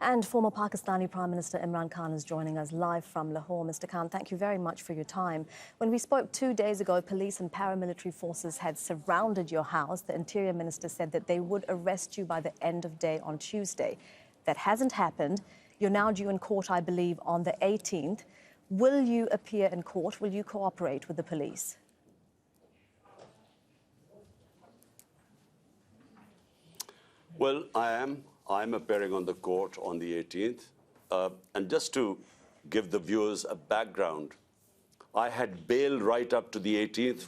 And former Pakistani Prime Minister Imran Khan is joining us live from Lahore. Mr. Khan, thank you very much for your time. When we spoke 2 days ago, police and paramilitary forces had surrounded your house. The Interior Minister said that they would arrest you by the end of day on Tuesday. That hasn't happened. You're now due in court, I believe, on the 18th. Will you appear in court? Will you cooperate with the police? Well, I'm appearing on the court on the 18th. And just to give the viewers a background, I had bail right up to the 18th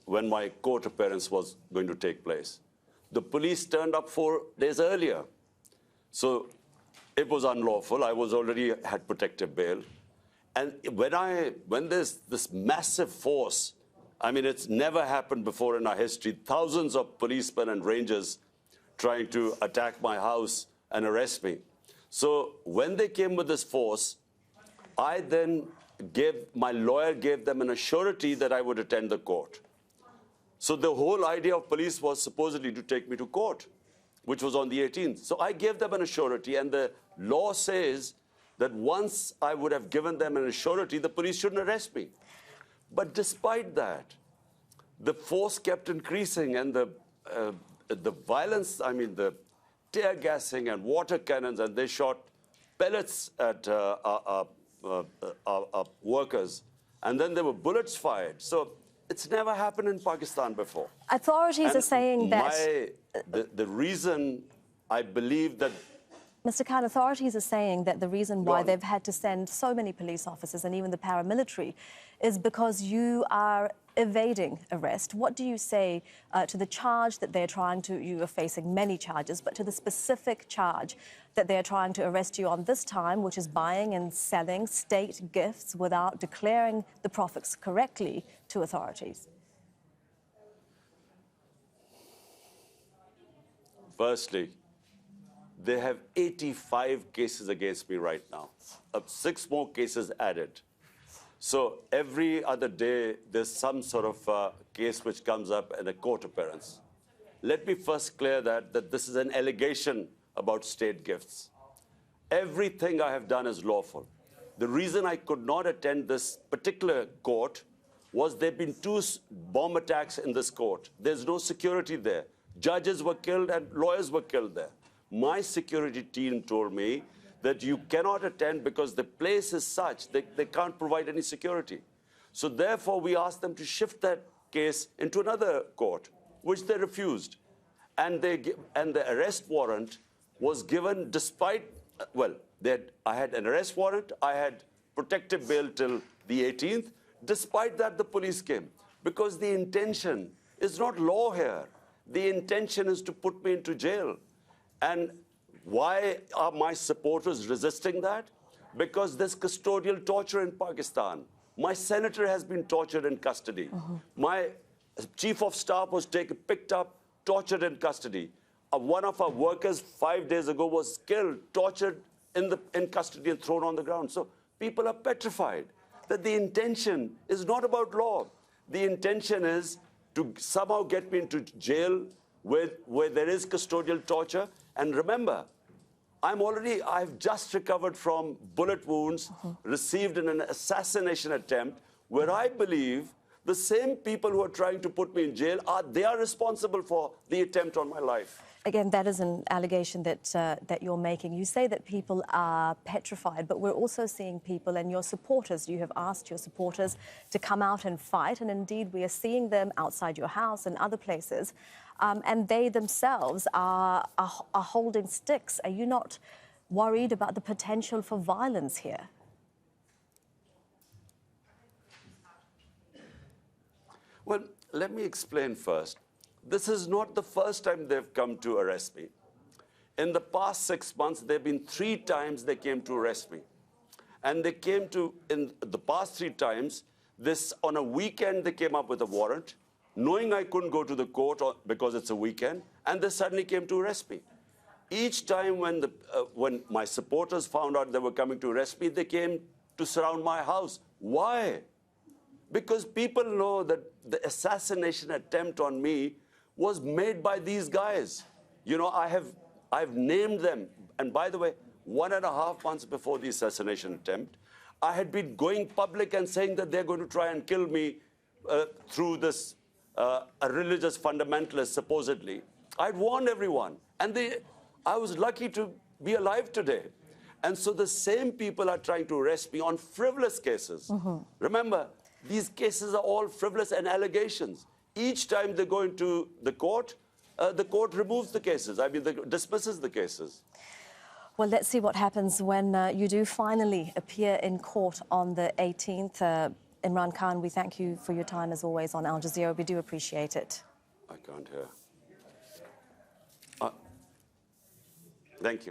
when my court appearance was going to take place. The police turned up 4 days earlier. So it was unlawful. I was already had protective bail. And when there's this massive force, I mean, it's never happened before in our history, thousands of policemen and rangers trying to attack my house and arrest me. So when they came with this force, my lawyer gave them an assurity that I would attend the court. So the whole idea of police was supposedly to take me to court, which was on the 18th. So I gave them an assurity, and the law says that once I would have given them an assurity, the police shouldn't arrest me. But despite that, the force kept increasing, and the violence, I mean, the tear gassing and water cannons, and they shot pellets at our workers, and then there were bullets fired. So it's never happened in Pakistan before. Authorities are saying that... The reason I believe that... Mr. Khan, authorities are saying that the reason why they've had to send so many police officers and even the paramilitary is because you are evading arrest. What do you say to the charge that they're trying to... You are facing many charges, but to the specific charge that they're trying to arrest you on this time, which is buying and selling state gifts without declaring the profits correctly to authorities? Firstly, they have 85 cases against me right now, 6 more cases added. So every other day, there's some sort of case which comes up in a court appearance. Let me first clear that this is an allegation about state gifts. Everything I have done is lawful. The reason I could not attend this particular court was there have been 2 bomb attacks in this court. There's no security there. Judges were killed and lawyers were killed there. My security team told me that you cannot attend because the place is such that they can't provide any security. So therefore, we asked them to shift that case into another court, which they refused. And the arrest warrant was given despite, I had an arrest warrant, I had protective bail till the 18th. Despite that, the police came. Because the intention is not law here. The intention is to put me into jail. And why are my supporters resisting that? Because there's custodial torture in Pakistan. My senator has been tortured in custody. My chief of staff was picked up, tortured in custody. One of our workers 5 days ago was killed, tortured in custody and thrown on the ground. So people are petrified that the intention is not about law. The intention is to somehow get me into jail where there is custodial torture. And remember, I've just recovered from bullet wounds received in an assassination attempt where I believe the same people who are trying to put me in jail, they are responsible for the attempt on my life. Again, that is an allegation that you're making. You say that people are petrified, but we're also seeing people and your supporters. You have asked your supporters to come out and fight, and indeed we are seeing them outside your house and other places, and they themselves are holding sticks. Are you not worried about the potential for violence here? Well, let me explain first. This is not the first time they've come to arrest me. In the past 6 months, there have been 3 times they came to arrest me. And they came to, in the past 3 times, on a weekend, they came up with a warrant, knowing I couldn't go to the court because it's a weekend, and they suddenly came to arrest me. Each time when my supporters found out they were coming to arrest me, they came to surround my house. Why? Because people know that the assassination attempt on me was made by these guys. You know, I've named them. And by the way, 1.5 months before the assassination attempt, I had been going public and saying that they're going to try and kill me through this a religious fundamentalist, supposedly. I'd warned everyone, and I was lucky to be alive today. And so the same people are trying to arrest me on frivolous cases. Remember, these cases are all frivolous and allegations. Each time they go into the court removes the cases. I mean, dismisses the cases. Well, let's see what happens when you do finally appear in court on the 18th. Imran Khan, we thank you for your time, as always, on Al Jazeera. We do appreciate it. I can't hear. Thank you.